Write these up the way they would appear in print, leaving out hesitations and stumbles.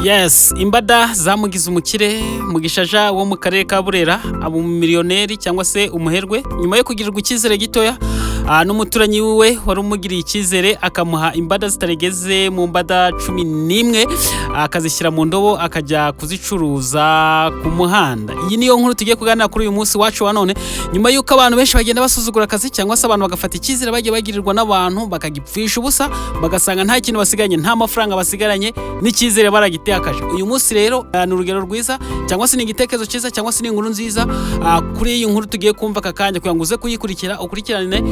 Yes, imbada zamugize umukire Mugishaja wo mu karere ka Burera aba umumiliyoneri cyangwa se umuherwe nyuma yo kugirirwa icyizere gitoya n'umuturanyi wiwe wari umugiriye icyizere akamuha imbada zitaregeze mu mbada 11 akazishyira mu ndobo akajya kuzicuruza ku muhanda. Iyi niyo nkuru tugiye kuganira kuri uyu munsi wacu wa none nyuma yuko abantu benshi bagenda basuzugura akazi cyangwa se abantu bagafata icyizere bagiye bagirirwa n'abantu bakagipfisha ubusa bagasanga nta kintu basiganye nta mafaranga basigaranye n'icyizere baragitakaje. Uyu munsi rero ni urugero rwiza cyangwa se ni igitekerezo cyiza cyangwa se ni inkuru nziza kuri iyi nkuru tugiye kumva kakanya kugira ngo uze kuyikurikira ukurikirane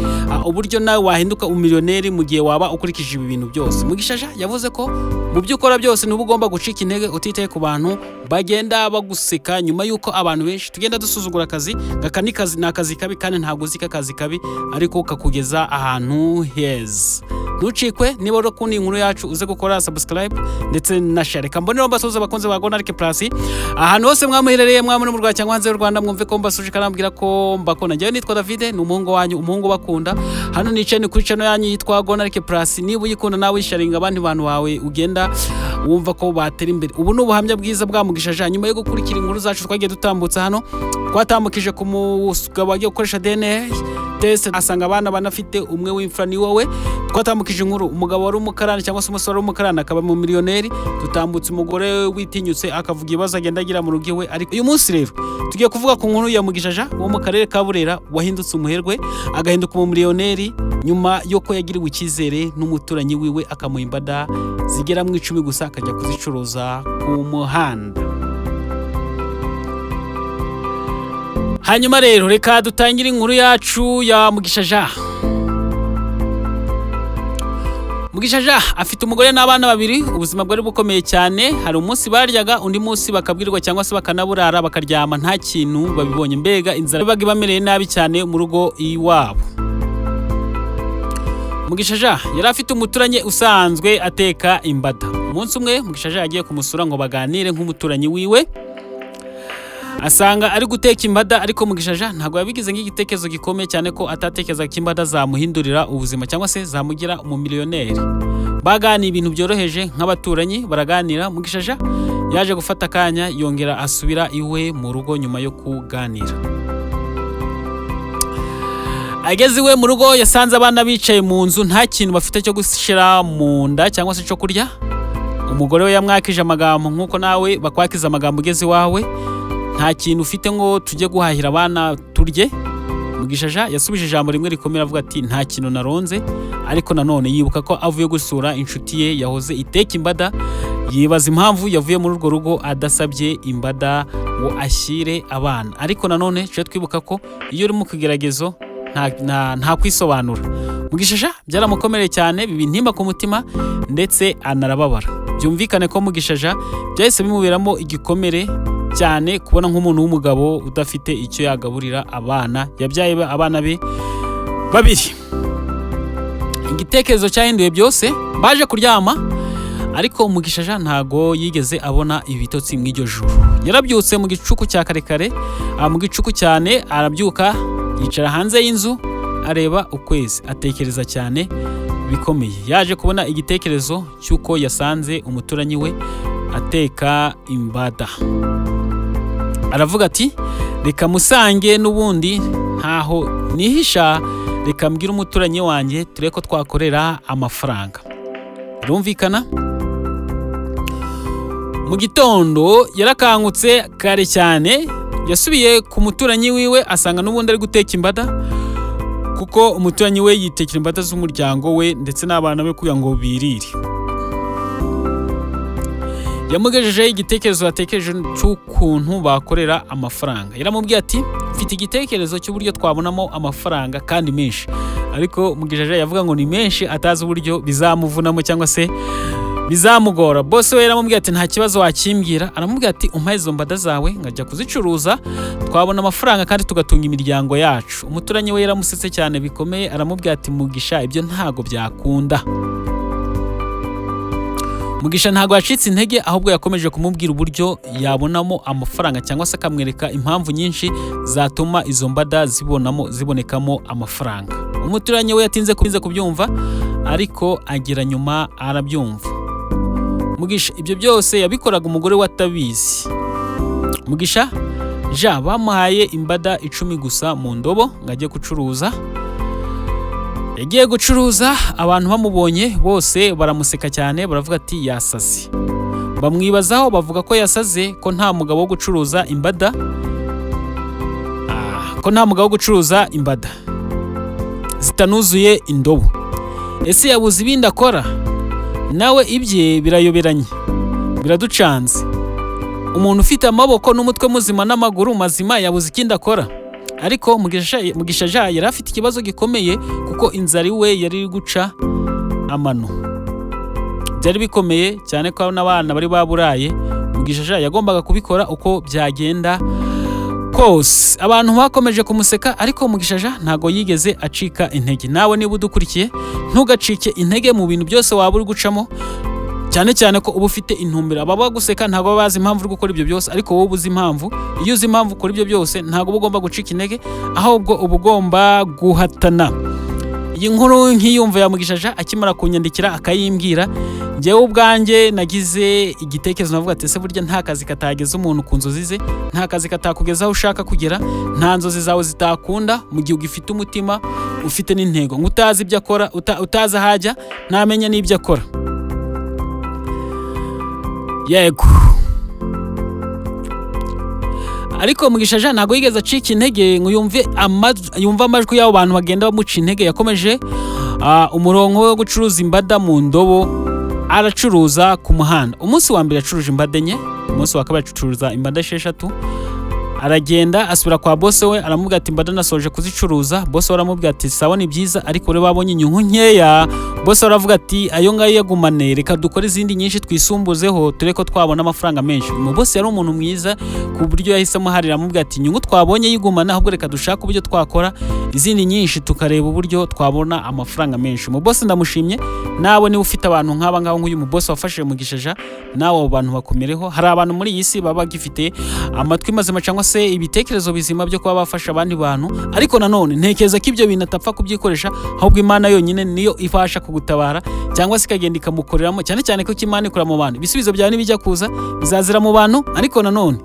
uburyo nawe wahinduka umiliyoneri mu gihe waba ukurikije ibi bintu byose. Mugishaja yavuze ko mu byo ukora byose n'ubu ugomba gucika intege utitaye ku bantu bagenda baguseka nyuma yuko abantu benshi tugenda dusuzugura akazi gakanikazi nakazi kabi kandi ntabwo uzika akazi kabi ariko kakugeza ahantu heza. Ntucikwe niba uri kundi inkuru yacu uze gukora subscribe ndetse na share. Kambonero mbasuza bakonze ba Gonarike Plus ahantu hose mwamuherereye mwamuri mu Rwanda cyangwa hanze y'u Rwanda mwumve ko mbasuje kanambwira ko mbakona. Njyewe nitwa David ni umuhungu wanyu umuhungu bakunda hano nicaye ni kuri channel yanyu yitwa Gonarike Plus. Niba uyikunda nawe sharinga abandi bantu bawe ugenda wumva ko batera imbere. Ubu n'ubuhamya bwiza bwa Mugishaja nyuma yo gukurikira inkuru zacu twagiye dutambutsa hano twatambukije ku mugabo wagiye gukoresha DNA test asanga abana banafite umwe w'imfura ni wowe. Twatambukije inkuru umugabo wari umukarani cyangwa se umusore w'umukarani akaba mu miliyoneri. Tutambutse umugore witinyutse akavuga ibibazo agenda agira mu rugo iwe. Ariko uyu munsi rero tugiye kuvuga ku nkuru ya Mugishaja wo mu karere ka Burera wahindutse umuherwe agahinduka mu miliyoneri nyuma yoko yagiriwe icyizere n'umuturanyi wiwe akamuha imbada zigera mu 10 gusa akajya kuzicuruza ku muhanda. Hanyuma rero reka dutangire inkuru yacu ya Mugishaja. Mugishaja afite umugore n'abana babiri ubuzima bwari bukomeye cyane. Hari umunsi baryaga undi munsi bakabwirwa cyangwa se bakanaburara bakaryama nta kintu babibonye mbega inzara baga bamereye nabi cyane mu rugo iwabo. Mugishaja yari afite umuturanye usanzwe ateka imbada. Umunsi umwe Mugishaja yagiye kumusura ngo baganire nk'umuturanyi wiwe asanga ari guteka imbada ariko Mugishaja ntago yabigize nk'igitekerezo gikomeye cyane ko atatekereza ko imbada zamuhindurira ubuzima cyangwa se zamugira umumiliyoneri. Bagani ibintu byoroheje nk'abaturanyi baraganira. Mugishaja yaje gufata kanya yongera asubira iwe mu rugo nyuma yo kuganira. Ageze iwe mu rugo yasanze abana bicaye mu nzu nta kintu bafite cyo gushira mu nda cyangwa se cyo kurya. Umugore we yamwakije amagambo nkuko nawe bakwakiza amagambo ugeze iwawe nta kintu ufite ngo tujye guhahira abana turye. Mugishaja yasubije ijambo rimwe rikomeye avuga ati nta kintu naronze. Ariko nanone yibuka ko avuye gusura inshuti ye yahoze iteka imbada yibaza impamvu yavuye muri urwo rugo adasabye imbada ngo ashyire abana. Ariko nanone cyo twibuka ko iyo uri mu kigeragezo nta kwisobanura. Mugishaja byaramukomereye cyane bibintimba ku mutima ndetse anarababara. Byumvikane ko Mugishaja byahise bimuberamo igikomere cyane kubona nk'umuntu w'umugabo udafite icyo yagaburira abana yabyaye abana be babiri. Igitekerezo cyahinduye byose baje kuryama ariko Mugishaja ntago yigeze abona ibitotsi mu iryo joro. Yarabyutse mu gicuku cya karekare mu gicuku cyane arabyuka yicara hanze y'inzu areba ukwezi atekereza cyane bikomeye. Yaje kubona igitekerezo cyuko yasanze umuturanyi we ateka imbada. Aravuga ati reka musange n'ubundi ntaho nihisha reka mbwira umuturanyi wanjye ture ko twakorera amafaranga. Birumvikana mu gitondo yarakangutse kare cyane yasubiye ku muturanyi wiwe asanga n'ubundi ari guteka imbada kuko umuturanyi we yitekera imbada z'umuryango we ndetse n'abana be kugira ngo birire. Yamugejeje igitekerezo yatekereje cy'ukuntu bakorera amafaranga. Yaramubwiye ati mfite igitekerezo cy'uburyo twabonamo amafaranga kandi menshi. Ariko Mugishaja yavuga ngo ni menshi atazi uburyo bizamuvunamo cyangwa se bizamugora. Boss we yaramubwiye ati nta kibazo wakimbwira. Aramubwiye ati umpaye izo mbada zawe ngajya kuzicuruza twabona amafaranga kandi tugatunga imiryango yacu. Umuturanyi we yaramusetse cyane bikomeye aramubwiye ati Mugisha ibyo ntago byakunda. Mugisha ntago yacitse intege ahubwo yakomeje kumubwira uburyo yabonamo amafaranga cyangwa se akamwereka impamvu nyinshi zatuma izo mbada zibonekamo amafaranga. Umuturanyi we yatinze kubyumva ariko agira nyuma arabyumva. Mugisha ibyo byose yabikoraga umugore we atabizi. Mugisha bamuhaye imbada 10 gusa mu ndobo ngo ajye gucuruza. Yagiye gucuruza, abantu bamubonye bose baramuseka cyane, baravuga ati yasaze. Bamwibazaho bavuga ko yasaze, ko nta mugabo wo gucuruza imbada zitanuzuye indobo. Ese yabuze ibindi akora? Nawe ibye birayoberanye, biraducanze. Umuntu ufite amaboko n'umutwe muzima n'amaguru mazima yabuze ikindi akora. Ariko Mugisha yari afite ikibazo gikomeye kuko inzara iwe yari guca amano. Byari bikomeye cyane ko n'abana bari baburaye. Mugisha yagombaga kubikora uko byagenda kose. Abantu bakomeje kumuseka, ariko Mugisha ntago yigeze acika intege. Nawe niba udukurikiye, ntugacike intege mu bintu byose waba uri gucamo, cyane ko uba ufite intumbero. Ababa guseka ntago bazi impamvu uri gukora ibyo byose, ariko wowe uzi impamvu. Iyo uzi impamvu ukora ibyo byose, ntago uba ugomba gucika intege, ahubwo uba ugomba guhatana. Iyi nkuru nkiyumva ya Mugisha akimara kunyandikira akayimbwira, njyewe ubwanjye nagize igitekerezo, navuga ati ese burya nta kazi katageza umuntu ku nzozi ze, nta kazi katakugeza aho ushaka kugera, nta nzozi zawe zitakunda mu gihe ugifite umutima, ufite n'intego. Utazi ibyo akora, utazi ahajya, ntamenya n'ibyo akora. Yego. Ariko Mugisha ntago yigeze acika intege ngo yumve amajwi y'abo bantu bagenda bamuca intege. Yakomeje umurongo wo gucuruza imbada mu ndobo, aracuruza ku muhanda. Umunsi wa mbere yacuruje imbada 4, umunsi wa kabiri acuruza imbada 6. Aragenda asubira kwa boss we, aramubwira ati imbada nasoje kuzicuruza. Boss we aramubwira ati sawa ni byiza, ariko ure babonye inyungu nkeya. Boss we aravuga ati ayo ngayo yagumane, reka dukore izindi nyinshi twisumbuzeho ture ko twabona amafaranga menshi. Mu boss yari umuntu mwiza ku buryo yahisemo harira, aramubwira ati inyungu twabonye yigumana, ahubwo reka dushaka uburyo twakora izindi nyinshi tukareba uburyo twabona amafaranga menshi. Mu boss ndamushimye. Nawe ni ufite abantu nk'aba ngaho nk'uyu mu boss wafashije Mugisha, nawe abo bantu bakomereho. Hari abantu muri iyi si baba gifite amatwi mazima cyangwa se ibitekerezo bizima byo kuba bafasha abandi bantu, ariko nanone ntekereza ko ibyo bintu atapfa kubyikoresha, ahubwo Imana yonyine niyo ifasha kugutabara cyangwa se ikagenda ikamukoreramo, cyane ko Imana ikora mu bantu. Ibisubizo byawe nibijya kuza bizazira mu bantu, ariko nanone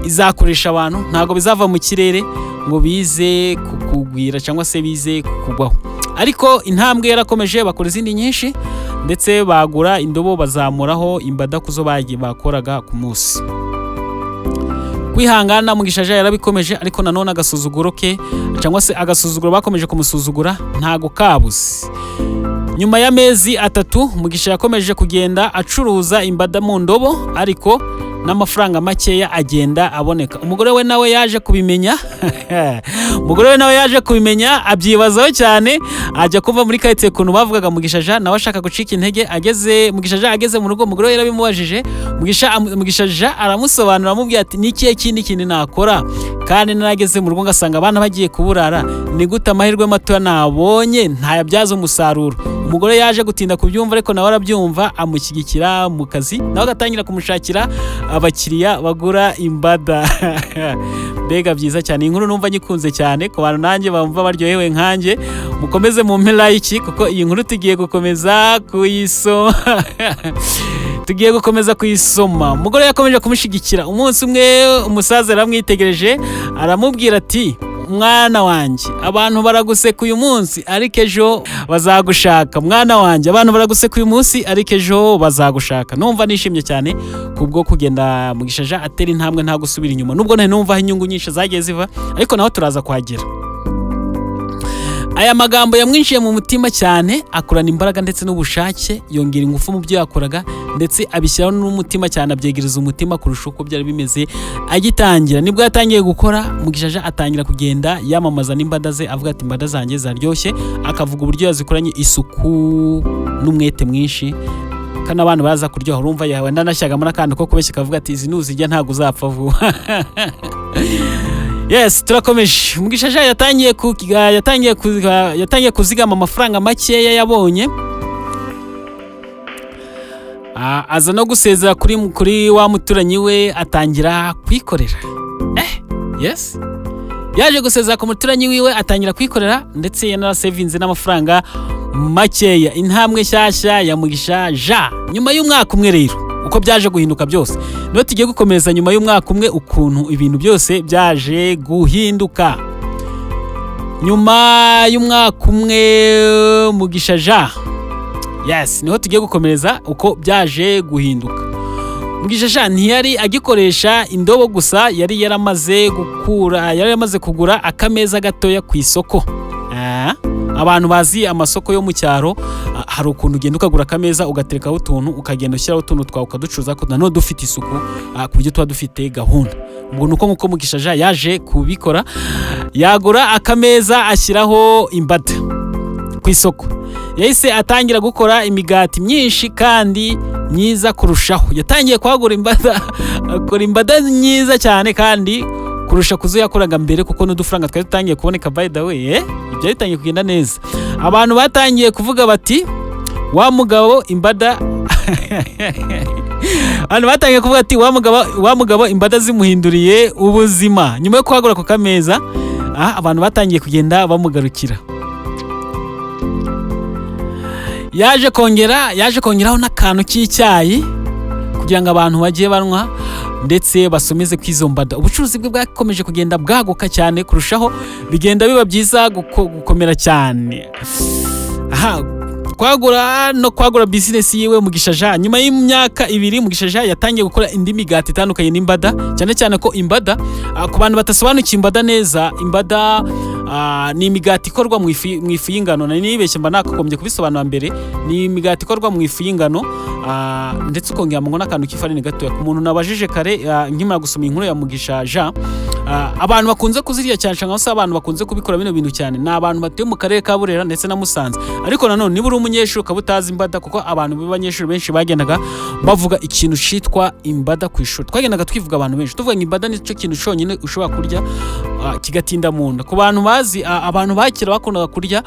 izakoresha abantu, ntago bizava mu kirere ngo bize kukugwira cyangwa se bize kukugwaho. Ariko intambwe yarakomeje, bakora izindi nyinshi, ndetse bagura indobo bazamuraho imbada kuzo bakoraga ku munsi. Kwihangana Mugisha yarabikomeje, ariko nanone agasuzuguro ke cyangwa se agasuzuguro bakomeje kumusuzugura ntago kabuze. Nyuma y'amezi 3 Mugisha yakomeje kugenda acuruza imbada mu ndobo, ariko n'amafaranga makeya agenda aboneka. Umugore we nawe yaje kubimenya, abyibazaho cyane, ajya kuva muri kayitse kuntu bavugaga Mugisha nawe ashaka gucika intege. Mugisha ageze mu rugo, umugore we yarabimubajije. Mugisha aramusobanura, amubwira ati nikiye kindi nakora kandi narageze mu rugo ngasanga abana bagiye kuburara, ni gute amahirwe mato nabonye ntayabyaza umusaruro. Umugore yaje gutinda kubyumva, ariko nawe arabyumva, amushyigikira mu kazi, nawe agatangira kumushakira abakiriya bagura imbada. Mbega byiza cyane. Inkuru numva nyikunze cyane, ku bantu nanjye bumva baryohewe nkanjye, mukomeze mu like kuko iyi nkuru tugiye gukomeza kuyisoma. Umugore yakomeje kumushyigikira. Umunsi umwe umusaza aramwitegereje, aramubwira ati mwana wanjye, abantu baraguseka uyu munsi ariko ejo bazagushaka. Mwana wanjye, abantu baraguseka uyu munsi ariko ejo bazagushaka. Numva nishimye cyane kubwo kugenda Mugisha atera intambwe nta gusubira inyuma, nubwo numva inyungu nyinshi zagiye ziva, ariko naho turaza kuhagera. Aya magambo yamwinjiye mu mutima cyane, akurana imbaraga ndetse n'ubushake, yongera ingufu mu byo yakoraga, ndetse abishyiraho n'umutima cyane, abyegereza umutima kurusha uko byari bimeze agitangira. Nibwo yatangiye gukora, Mugisha atangira kugenda yamamaza n'imbada ze, avuga ati imbada zanjye zaryoshye, akavuga uburyo yazikoranye isuku n'umwete mwinshi, kandi abantu baza kuryoha. Urumva yawe ndanashyagamo n'akantu ko kubeshya, akavuga ati izi nuzijya ntabwo uzapfa vuba. Yes, turakomeje. Mugisha yatangiye kuzigama amafaranga makeya yabonye, aza no gusezera kuri wa muturanyi we, atangira kwikorera. Yes, yaje gusezera ku muturanyi wiwe, atangira kwikorera, ndetse yanarasevinze n'amafaranga makeya. Intambwe nshyashya ya Mugisha Jean. Nyuma y'umwaka umwe rero uko byaje guhinduka byose, niho tugiye gukomeza nyuma y'umwaka umwe ukuntu ibintu byose byaje guhinduka. Nyuma y'umwaka umwe Mugisha Jean, yes, niho tugiye gukomereza uko byaje guhinduka. Mugisha Jean ntiyari agikoresha indobo gusa, yari yaramaze kugura akameza gatoya ku isoko. Abantu bazi amasoko yo mu cyaro, hari ukuntu ugenda ukagura akameza ugaterekaho utuntu, ukagenda ushyiraho utuntu twawe ukaducuruza ko nanone dufite isuku, ku buryo tuba dufite gahunda. Ubwo nuko nkuko Mugisha Jean yaje kubikora, yagura akameza ashyiraho imbada ku isoko. Yahise atangira gukora imigati myinshi kandi myiza kurushaho. Yatangiye kwagura imbada, akora imbada nyiza cyane kandi kurusha kuzo yakoraga mbere, kuko n'udufaranga twari dutangiye kuboneka by the way, ibyo bitangiye kugenda neza. Abantu batangiye kuvuga bati wa mugabo imbada abantu batangiye kuvuga ati wa mugabo imbada zimuhinduriye ubuzima. Nyuma yo kwagura ako kameza, abantu batangiye kugenda bamugarukira. Yaje kongeraho n'akantu k'icyayi kugira ngo abantu bagiye banywa ndetse basomeze kwizo mbada. Ubucuruzi bwe bwakomeje kugenda bwaguka cyane kurushaho, bigenda biba byiza gukomera cyane. Kwagura business yiwe Mugisha Jean. Nyuma y'imyaka 2 Mugisha Jean yatangiye gukora indi migati itandukanye n'imbada, cyane ko imbada, ku bantu batasobanukiye imbada neza, imbada ni imigati ikorwa mu ifu y'ingano. Nibeshye mba nakagombye kubisobanura mbere. Ni imigati ikorwa mu ifu y'ingano, ndetse ukongeramo n'akantu k'ifarini gatoya. Ku muntu nabajije kare nkimara gusoma inkuru ya Mugisha Jean, abantu bakunze kuzirya cyane cyangwa se abantu bakunze kubikora bino bintu cyane ni abantu batuye mu karere ka Burera ndetse na Musanze. Ariko nanone niba uri umunyeshuri ukaba utazi imbada, kuko abantu b'abanyeshuri benshi bagendaga bavuga ikintu cyitwa imbada ku ishuri, twagendaga twivuga abantu benshi tuvuga ngo imbada nicyo kintu cyonyine ushobora kurya kigatinda mu nda. Ku bantu bazi, abantu bakira bakundaga kurya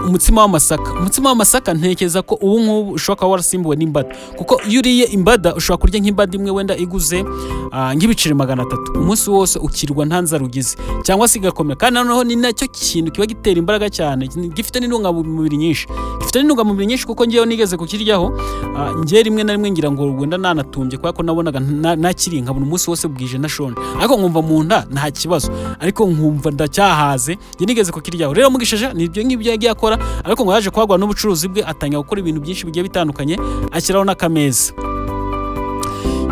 umutsima w'amasaka. Ntekereza ko ubu ngubu ushobora kuba warasimbuwe n'imbada, kuko iyo uriye imbada ushobora kurya nk'imbada imwe wenda iguze nk'ibiceri 300 umunsi wose ukirwa nta nzara ugize, cyangwa se igakomera. Kandi noneho ni nacyo kintu kiba gitera imbaraga cyane, gifite n'intungamubiri nyinshi, kuko ngewe nigeze kukiryaho, ngiye rimwe na rimwe ngira ngo wenda nanatumbye, kubera ko nabonaga nakiri nkabona umunsi wose bwije nashonje, ariko nkumva mu nda nta kibazo, ariko nkumva ndacyahaze. Ngiye nigeze kukiryaho. Rero Mugisha Jean nibyo ngibyo yagiye akora, ariko ngo yaje kwagura n'ubucuruzi bwe, atangira gukora ibintu byinshi bigiye bitandukanye, ashyiraho n'akameza.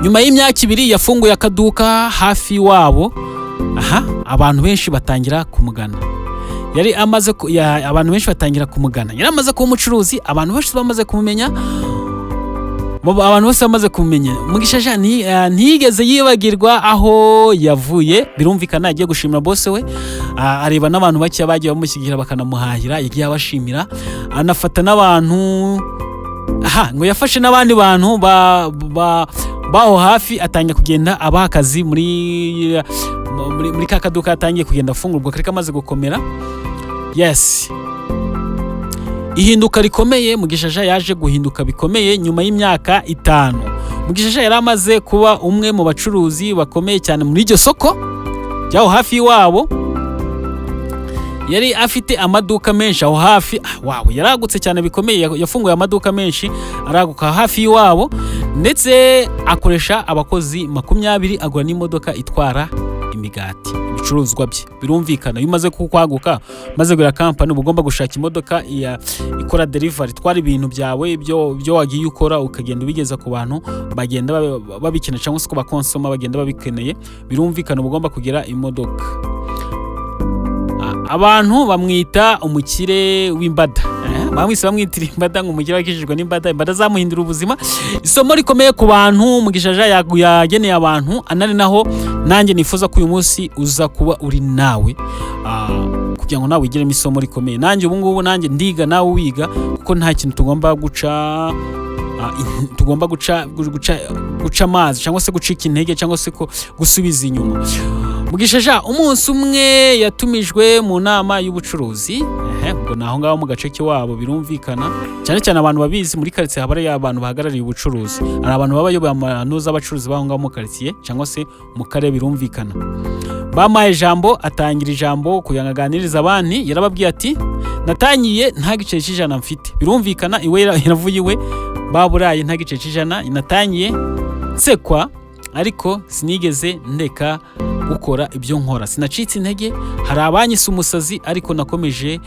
Nyuma y'imyaka 2 yafunguye akaduka hafi wabo. Abantu benshi batangira kumugana. Abantu benshi batangira kumugana. Yari amaze kuba umucuruzi, abantu benshi bamaze kumumenya. Mugisha Jean ntiyigeze yibagirwa aho yavuye. Birumvikana agiye gushimira boss we, areba n'abantu bake bagiye bamushyigikira bakanamuhahira, yagiye abashimira, anafata n'abantu ngo yafashe n'abandi bantu baho hafi, atangiye kugenda abaha akazi muri ka kaduka. Atangiye kugenda afungurwa kari kamaze gukomera. Yes, ihinduka rikomeye. Mugisha Jean yaje guhinduka bikomeye nyuma y'imyaka 5. Mugisha Jean yari amaze kuba umwe mu bacuruzi bakomeye cyane muri iryo soko ryaho hafi iwabo. Yari afite amaduka menshi aho hafi. Yaragutse cyane bikomeye, yafunguye amaduka menshi araguka hafi iwabo, ndetse akoresha abakozi 20, agura n'imodoka itwara imigati, ibicuruzwa bye. Birumvikana iyo umaze kwaguka, maze gura company, ugomba gushaka imodoka ikora delivery, itwara ibintu byawe ibyo wagiye ukora, ukagenda ubigeza ku bantu bagenda babikena cyangwa se ku bakonsoma bagenda babikeneye. Birumvikana ugomba kugira imodoka. Abantu bamwita umukire w'imbada. Bamwitira imbada ngo umukire wakijijwe n'imbada. Imbada zamuhindura ubuzima. Isomo rikomeye ku bantu Mugisha Jean yageneye abantu, anari naho nanjye nifuza ko uyu munsi uza kuba uri nawe, kugira ngo nawe wigiremo isomo rikomeye. Nanjye ubu ngubu nanjye ndiga, nawe wiga, kuko nta kintu tugomba guca amazi cyangwa se gucika intege cyangwa se gusubiza inyuma. Mugisha Jean umunsi umwe yatumijwe mu nama y'ubucuruzi, ubwo naho ngaho mu gace kiwabo. Birumvikana cyane abantu babizi, muri quartier haba ari abantu bahagarariye ubucuruzi, ari abantu babayoboye amanuza abacuruzi baho ngaho mu quartier cyangwa se mu karere. Birumvikana bamaye ijambo, atangira ijambo kugira ngo aganirize abandi. Yarababwiye ati natangiye nta giceri cy'ijana mfite, birumvikana iwe iravuye iwe baburaye nta giceri cy'ijana, natangiye nsekwa ariko sinigeze ndeka gukora ibyo nkora, sinacitse intege. Hari abanyise umusazi ariko nakomeje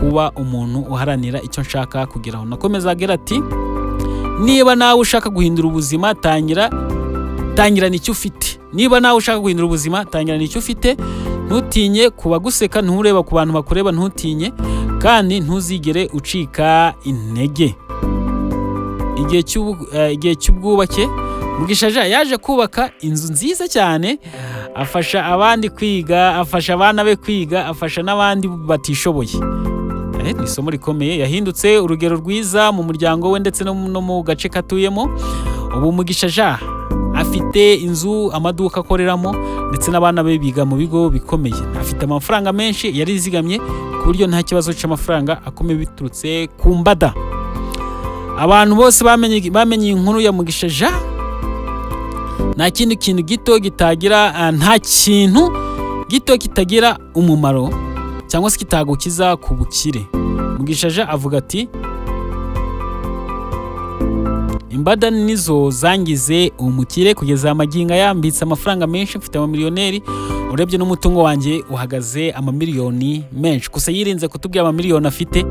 kuba umuntu uharanira icyo nshaka kugeraho. Nakomeza agira ati niba nawe ushaka guhindura ubuzima tangira nicyo ufite. Niba nawe ushaka guhindura ubuzima tangira nicyo ufite, ntutinye kubaguseka, ntureba ku bantu bakureba, ntutinye kandi ntuzigere ucika intege. Igihe cy'ubwubake, Mugisha Jean yaje kubaka inzu nziza cyane, afasha abandi kwiga, afasha abana be kwiga, afasha n'abandi batishoboye. Ni isomo rikomeye, yahindutse urugero rwiza mu muryango we ndetse no mu gace katuyemo. Ubu Mugisha Jean afite inzu, amaduka akoreramo ndetse n'abana be biga mu bigo bikomeye. Afite amafaranga menshi yarizigamye ku buryo nta kibazo cy'amafaranga akomeye biturutse ku mbada. Abantu bose bamenye inkuru ya Mugisha Jean. Nta kintu gito kitagira umumaro cyangwa se kitagukiza ku bukire. Mugisha Jean avuga ati imbada nizo zangize umukire kugeza amaginga yambitse amafaranga menshi, mfite amamiliyoneri, urebye n'umutungo wanjye uhagaze amamiliyoni menshi. Gusa yirinze kutubwira amamiliyoni afite,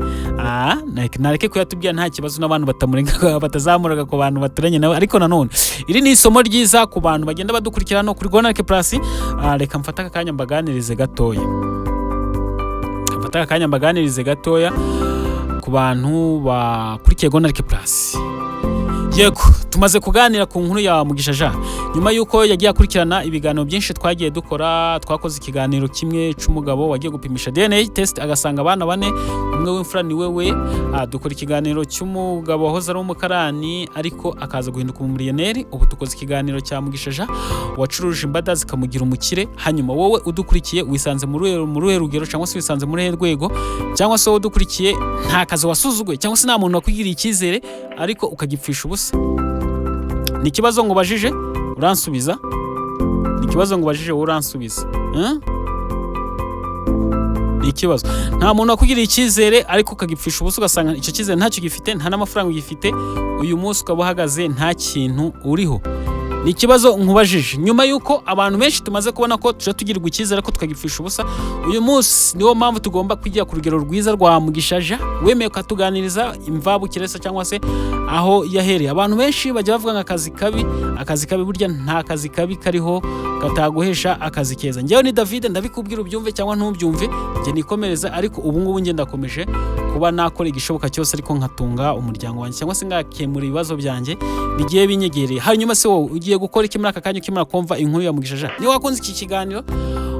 nareke kuyatubwira nta kibazo, n'abantu batamurenga batazamuraga ku bantu baturanye nawe. Ariko nanone iri ni isomo ryiza ku bantu bagenda badukurikira no kuri Gonarike Plus. Reka mfata akanya mbaganirize gatoya ku bantu bakurikiye Gonarike Plus. Yego, tumaze kuganira ku nkuru ya Mugisha Jean nyuma yuko yagiye akurikirana ibiganiro byinshi twagiye dukora. Twakoze ikiganiro kimwe cy'umugabo wagiye gupimisha DNA test agasanga abana 4, umwe w'imfura ni wewe. Dukora ikiganiro cy'umugabo wahoze ari umukarani ariko akaza guhinduka umumiliyoneri. Ubu tukoze ikiganiro cya Mugisha Jean wacuruje imbada zikamugira umukire. Hanyuma wowe udukurikiye wisanze mu ruhe rugero cyangwa se wisanze muri he rwego, cyangwa se wowe udukurikiye nta kazi wasuzuguye cyangwa se nta muntu wakugiriye icyizere ariko ukagipfisha ubusa. Ni ikibazo ngo bajije uransubiza, ni ikibazo. Nta muntu wakugiriye icyizere ariko ukagipfisha ubusa, ugasanga icyo cyizere ntacyo gifite, nta n'amafaranga ugifite, uyu munsi ukaba uhagaze nta kintu uriho. Ni ikibazo nkubajije nyuma yuko abantu benshi tumaze kubona ko tuje tugirirwa icyizere ko tukagipfisha ubusa. Uyu munsi niwo mpamvu tugomba kwigira ku rugero rwiza rwa Mugisha Jean wemeye ukatuganiriza imvabukiresa cyangwa se aho yahereye. Abantu benshi bajya bavuga ngo akazi kabi burya nta kazi kabi kariho kataguhesha akazi keza. Njyewe ni David, ndabikubwira ubyumve cyangwa ntubyumve, njye nikomereza. Ariko ubu ngubu njye ndakomeje kuba nakora igishoboka cyose ariko nkatunga umuryango wanjye cyangwa se ngakemura ibibazo byanjye bigiye binyegereye. Hanyuma se wowe ugiye gukora iki muri aka kanya ukimara kumva inkuru ya Mugisha Jean? Niba wakunze iki kiganiro,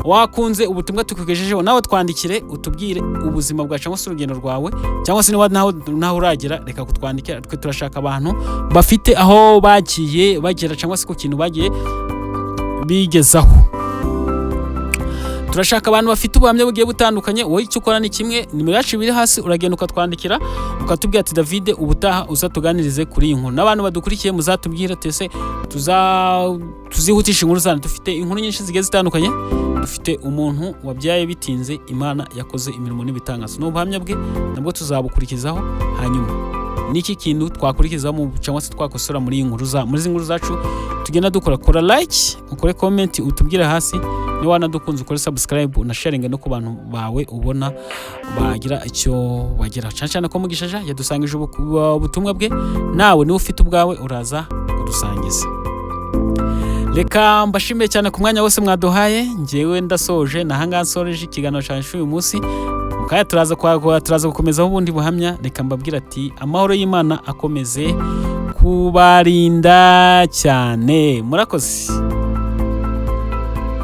wakunze ubutumwa tukugejejeho, nawe twandikire utubwire ubuzima bwawe cyangwa se urugendo rwawe, cyangwa se niba naho uragira reka kutwandikira. Twe turashaka abantu bafite aho bagiye bagera cyangwa se ku kintu bagiye bigezaho. Turashaka abantu bafite ubuhamya bugiye butandukanye. Wowe icyo ukora ni kimwe, nimero yacu biri hasi, uragenda ukatwandikira ukatubwira ati David ubutaha uzatuganirize kuri iyi nkuru. N'abantu badukurikiye muzatubwira tese tuzihutisha inkuru zanyu. Dufite inkuru nyinshi zigiye zitandukanye. Dufite umuntu wabyaye bitinze, Imana yakoze imirimo n'ibitangaza, n'ubuhamya bwe nabwo tuzabukurikizaho. Hanyuma niki kintu twakurikizaho cyangwa se twakosora muri izi nkuru zacu tugenda dukora. Kora like, ukore comment, utubwire hasi. Ni wanadukunze ukore subscribe na sharing no ku bantu bawe ubona bagira icyo bagera. Cyane ko Mugisha Jean yadusangije ubutumwa bwe, nawe niwe ufite ubwawe uraza kudusangiza. Reka mbashimiye cyane ku mwanya wose mwaduhaye. Njyewe ndasoje nahanga nsoreje ikiganiro cyacu uyu munsi. Mukaya turaza gukomezaho ubundi buhamya. Reka mbabwira ati amahoro y'Imana akomeze kubarinda cyane. Murakoze.